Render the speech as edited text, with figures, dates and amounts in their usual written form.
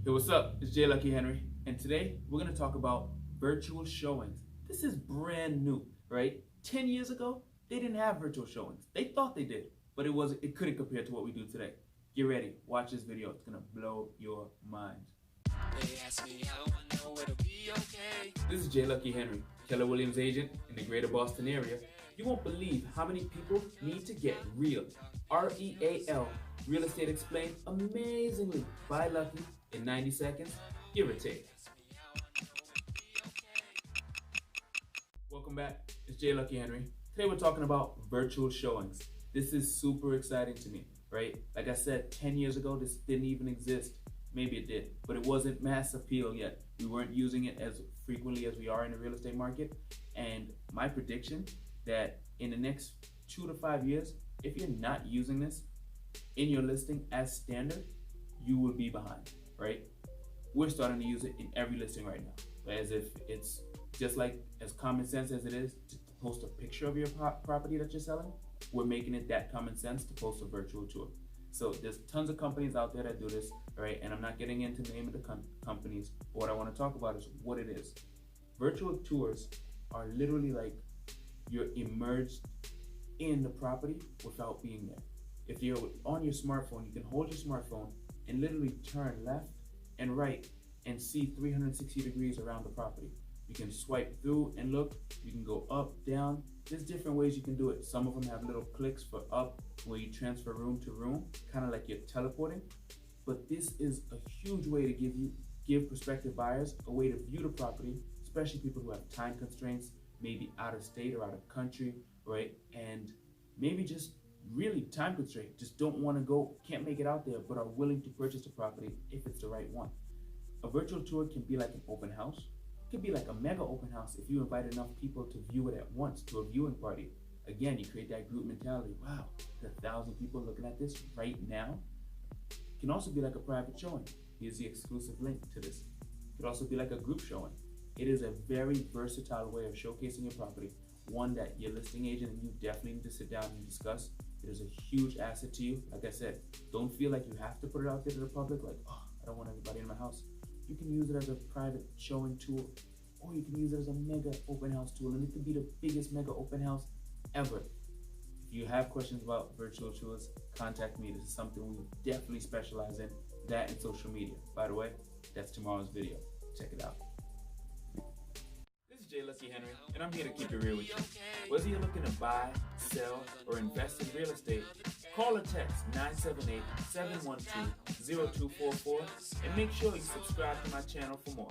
Hey, what's up? It's J Lucky Henry, and today we're going to talk about virtual showings. This is brand new, right? 10 years ago, they didn't have virtual showings. They thought they did, but it couldn't compare to what we do today. Get ready, watch this video. It's going to blow your mind. They ask me how I know it'll be okay. This is J Lucky Henry, Keller Williams agent in the greater Boston area. You won't believe how many people need to get real. REAL, Real Estate Explained, amazingly by Lucky in 90 seconds, give or take. Welcome back. It's J Lucky Henry. Today we're talking about virtual showings. This is super exciting to me, right? Like I said, 10 years ago, this didn't even exist. Maybe it did, but it wasn't mass appeal yet. We weren't using it as frequently as we are in the real estate market. And my prediction that in the next 2 to 5 years, if you're not using this in your listing as standard, you will be behind, right? We're starting to use it in every listing right now, as if it's just like as common sense as it is to post a picture of your property that you're selling. We're making it that common sense to post a virtual tour. So there's tons of companies out there that do this, right? And I'm not getting into the name of the companies. But what I want to talk about is what it is. Virtual tours are literally like you're immersed in the property without being there. If you're on your smartphone, you can hold your smartphone and literally turn left and right and see 360 degrees around the property. You can swipe through and look. You can go up, down. There's different ways you can do it. Some of them have little clicks for up where you transfer room to room, kind of like you're teleporting. But this is a huge way to give prospective buyers a way to view the property, especially people who have time constraints, maybe out of state or out of country, right? And maybe just really time constraint, just don't want to go, can't make it out there, but are willing to purchase the property if it's the right one. A virtual tour can be like an open house. It could be like a mega open house if you invite enough people to view it at once to a viewing party. Again, you create that group mentality. Wow, there's 1,000 people looking at this right now. It can also be like a private showing. Here's the exclusive link to this. It could also be like a group showing. It is a very versatile way of showcasing your property, one that your listing agent and you definitely need to sit down and discuss. It is a huge asset to you. Like I said, don't feel like you have to put it out there to the public, like, oh, I don't want everybody in my house. You can use it as a private showing tool, or you can use it as a mega open house tool, and it could be the biggest mega open house ever. If you have questions about virtual tours, contact me. This is something we definitely specialize in, that and social media. By the way, that's tomorrow's video. Check it out. This is J Lucky Henry, and I'm here to keep it real with you. Whether you're looking to buy, sell, or invest in real estate, call or text 978-712-0244 and make sure you subscribe to my channel for more.